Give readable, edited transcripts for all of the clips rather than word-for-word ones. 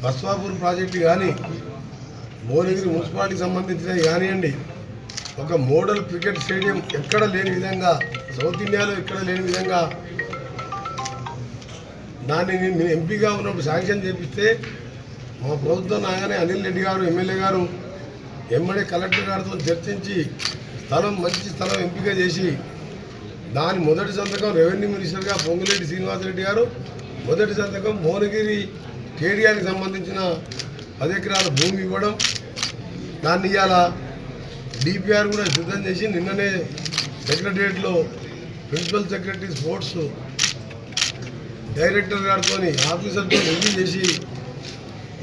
Baswapur project కానీ భువనగిరి మున్సిపాలిటీకి సంబంధించినవి కానివ్వండి, ఒక మోడల్ క్రికెట్ స్టేడియం ఎక్కడ లేని విధంగా, సౌత్ ఇండియాలో ఎక్కడ లేని విధంగా దాన్ని నేను ఎంపీగా ఉన్నప్పుడు శాంక్షన్ చేపిస్తే మా ప్రభుత్వం రాగానే అనిల్ రెడ్డి గారు ఎమ్మెల్యే గారు ఎమ్మెల్యే కలెక్టర్ గారితో చర్చించి మంచి స్థలం ఎంపిక చేసి దాని మొదటి సంతకం రెవెన్యూ మినిస్టర్గా పొంగులేటి శ్రీనివాసరెడ్డి గారు, మొదటి సంతకం భువనగిరి కేడియానికి సంబంధించిన 10 ఎకరాల భూమి ఇవ్వడం, దాన్ని ఇవాళ డిపిఆర్ కూడా సిద్ధం చేసి నిన్ననే సెక్రటరియట్లో ప్రిన్సిపల్ సెక్రటరీ స్పోర్ట్స్ డైరెక్టర్ గారితో ఆఫీసర్తో రివ్యూ చేసి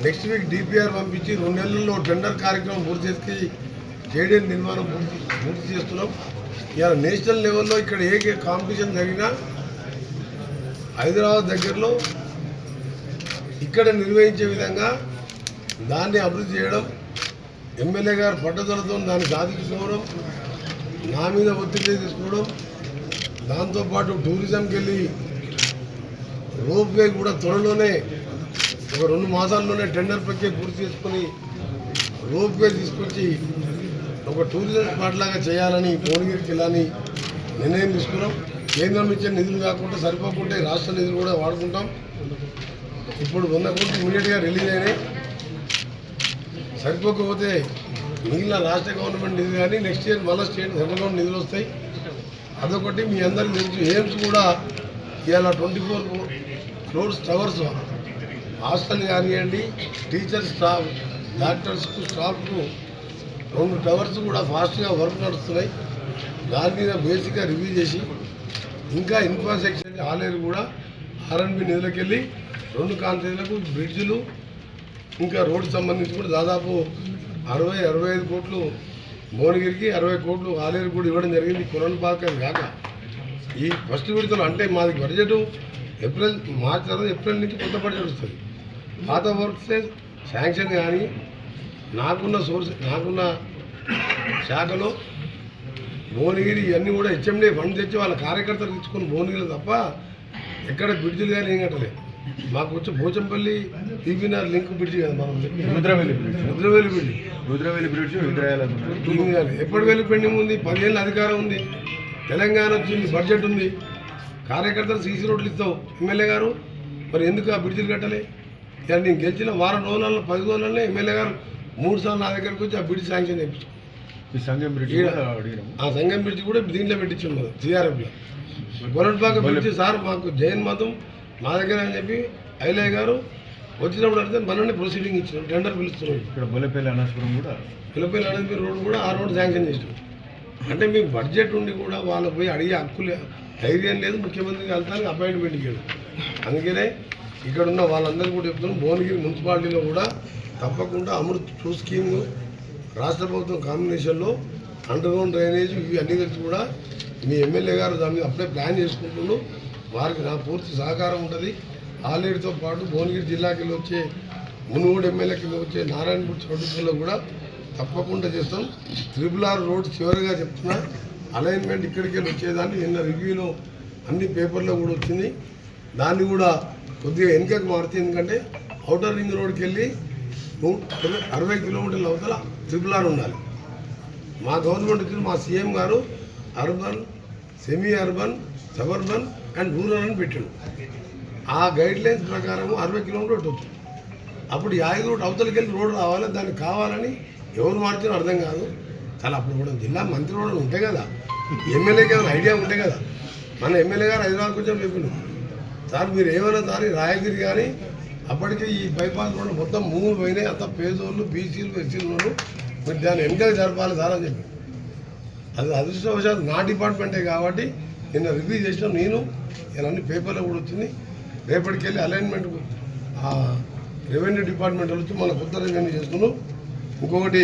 నెక్స్ట్ వీక్ డిపిఆర్ పంపించి 2 నెలల్లో టెండర్ కార్యక్రమం పూర్తి చేసి కేడిఎన్ నిర్మాణం పూర్తి చేస్తున్నాం. ఇవాళ నేషనల్ లెవెల్లో ఇక్కడ ఏ కాంపిటీషన్ జరిగినా హైదరాబాద్ దగ్గరలో ఇక్కడ నిర్వహించే విధంగా దాన్ని అభివృద్ధి చేయడం, ఎమ్మెల్యే గారు పట్టుదలతో దాన్ని సాధించుకోవడం, నా మీద ఒత్తిడి తీసుకోవడం, దాంతోపాటు టూరిజంకి వెళ్ళి రోప్వే కూడా త్వరలోనే ఒక 2 మాసాల్లోనే టెండర్ ప్రక్రియ పూర్తి చేసుకొని రోప్వే తీసుకొచ్చి ఒక టూరిజం స్పాట్ లాగా చేయాలని భువనగిరికి వెళ్ళాలని నిర్ణయం తీసుకున్నాం. కేంద్రం ఇచ్చే నిధులు కాకుండా సరిపోకుంటే రాష్ట్ర నిధులు కూడా వాడుకుంటాం. ఇప్పుడు 100 కోట్లు ఇమీడియట్గా రిలీజ్ అయినాయి. సరిపోకపోతే మిగిలిన రాష్ట్ర గవర్నమెంట్ నిధులు కానీ నెక్స్ట్ ఇయర్ మళ్ళీ స్టేట్ సెంట్రల్ గవర్నమెంట్ నిధులు వస్తాయి. అదొకటి మీ అందరికీ తెలుసు. ఎయిమ్స్ కూడా ఇవాళ 24 ఫ్లోర్స్ టవర్స్ హాస్టల్ కానివ్వండి, టీచర్స్ స్టాఫ్, డాక్టర్స్కు స్టాఫ్కు 2 టవర్స్ కూడా ఫాస్ట్గా వర్క్ నడుస్తున్నాయి. దాని మీద బేసిక్గా రివ్యూ చేసి ఇంకా ఇన్ఫ్రాస్ట్రక్చర్ ఆలేరు కూడా ఆర్ఎన్బి నిధులకు వెళ్ళి 2 కాంట్రీలకు బ్రిడ్జ్లు ఇంకా రోడ్డు సంబంధించి కూడా దాదాపు 60-65 కోట్లు భువనగిరికి, 60 కోట్లు ఆలేరు కూడా ఇవ్వడం జరిగింది. కొలన్పాక కాక ఈ ఫస్ట్ విడతలు అంటే మాది బడ్జెట్ మార్చి తర్వాత ఏప్రిల్ నుంచి కొత్త బడ్జెట్ వస్తుంది. పాత వర్క్స్ శాంక్షన్ కానీ నాకున్న శాఖలో భువనగిరి ఇవన్నీ కూడా హెచ్ఎండే ఫండ్ తెచ్చి వాళ్ళ కార్యకర్తలు తెచ్చుకొని భువనగిరి తప్ప ఎక్కడ బ్రిడ్జిలు కానీ ఏం కట్టలేదు. మాకు వచ్చి పోచంపల్లి పీపీఆర్ లింక్ బ్రిడ్జి కదా మనం రుద్రవేలి బ్రిడ్జ్ ఎప్పటి వెళ్ళి పెండింగ్ ఉంది. 10 ఏళ్ళ అధికారం ఉంది, తెలంగాణ వచ్చింది, బడ్జెట్ ఉంది, కార్యకర్తలు సీసీ రోడ్లు ఇస్తావు ఎమ్మెల్యే గారు, మరి ఎందుకు ఆ బ్రిడ్జిలు కట్టలే? ఇలా నేను గెలిచిన 10 రోజులలో ఎమ్మెల్యే గారు 3 సార్లు నా దగ్గరకు వచ్చి ఆ బ్రిడ్జ్ శాంక్షన్ చేయించాం. ఆ సంగం బ్రిడ్జ్ కూడా దీంట్లో పెట్టించాం కదా సిఆర్ఎఫ్లో. గొల్లపాక బ్రిడ్జ్ సార్ మాకు జైన్ మతం మా దగ్గర అని చెప్పి ఐలయ్య గారు వచ్చినప్పుడు అడిగితే మనల్ని ప్రొసీడింగ్ ఇచ్చినాం, టెండర్ పిలుస్తున్నాం. ఇక్కడ బొల్లపల్లి అనంతపురం రోడ్డు కూడా ఆ రోడ్డు శాంక్షన్ చేసినాం. అంటే మీ బడ్జెట్ ఉండి కూడా వాళ్ళు పోయి అడిగే హక్కులు ధైర్యం లేదు. ముఖ్యమంత్రికి వెళ్తానికి అపాయింట్మెంట్ ఇవ్వడు. అందుకనే ఇక్కడ ఉన్న వాళ్ళందరూ కూడా చెప్తున్నాం, భువనగిరి మున్సిపాలిటీలో కూడా తప్పకుండా అమృత్ 2 స్కీమ్ రాష్ట్ర ప్రభుత్వం కాంబినేషన్లో అండర్గ్రౌండ్ డ్రైనేజ్ ఇవి అన్ని కలిసి కూడా మీ ఎమ్మెల్యే గారు దాని మీద అప్పుడే ప్లాన్ చేసుకుంటున్నాడు. వారికి నా పూర్తి సహకారం ఉంటుంది. ఆలేరుతో పాటు భువనగిరి జిల్లాకి వచ్చే మునుగోడు ఎమ్మెల్యే కింద వచ్చే నారాయణపూర్ చౌటుపల్లిలో కూడా తప్పకుండా చేస్తాం. RRR రోడ్ చివరిగా చెప్తున్నా, అలైన్మెంట్ ఇక్కడికి వచ్చేదాన్ని నిన్న రివ్యూలో అన్ని పేపర్లో కూడా వచ్చింది. దాన్ని కూడా కొద్దిగా వెనుకకు మారుతుంది. ఎందుకంటే ఔటర్ రింగ్ రోడ్కి వెళ్ళి 60 కిలోమీటర్ల అవతల RRR ఉండాలి. మా గవర్నమెంట్ వచ్చిన మా సీఎం గారు urban, semi urban, suburban and rural అని పెట్టాడు. ఆ గైడ్లైన్స్ ప్రకారం 60 కిలోమీటర్ పెట్టవచ్చు. అప్పుడు 50 రోడ్ అవతలకి వెళ్ళి రోడ్డు రావాలి. దానికి కావాలని ఎవరు మార్చారో అర్థం కాదు. చాలా అప్పుడు కూడా జిల్లా మంత్రి రోడ్లు ఉంటాయి కదా, ఎమ్మెల్యేకి ఏమైనా ఐడియా ఉంటాయి కదా. మన ఎమ్మెల్యే గారు హైదరాబాద్కి వచ్చాం చెప్పిండు, సార్ మీరు ఏమైనా సార్ రాయగిరి కానీ అప్పటికే ఈ బైపాస్ రోడ్డు మొత్తం 3 పోయినాయి. అంత పేదోళ్ళు, బీసీలు, ఎస్సీలు ఉన్నారు, మీరు దాన్ని వెనక జరపాలి సార్ అని చెప్పి. అది అదృష్టవశాత్తు నా డిపార్ట్మెంటే కాబట్టి నిన్న రివ్యూ చేసినాం. నేను అన్ని పేపర్లో కూడా వచ్చింది. రేపటికి వెళ్ళి అలైన్మెంట్ రెవెన్యూ డిపార్ట్మెంట్ వచ్చి మన కొత్త రెవెన్యూ చేసుకున్నాం. ఇంకొకటి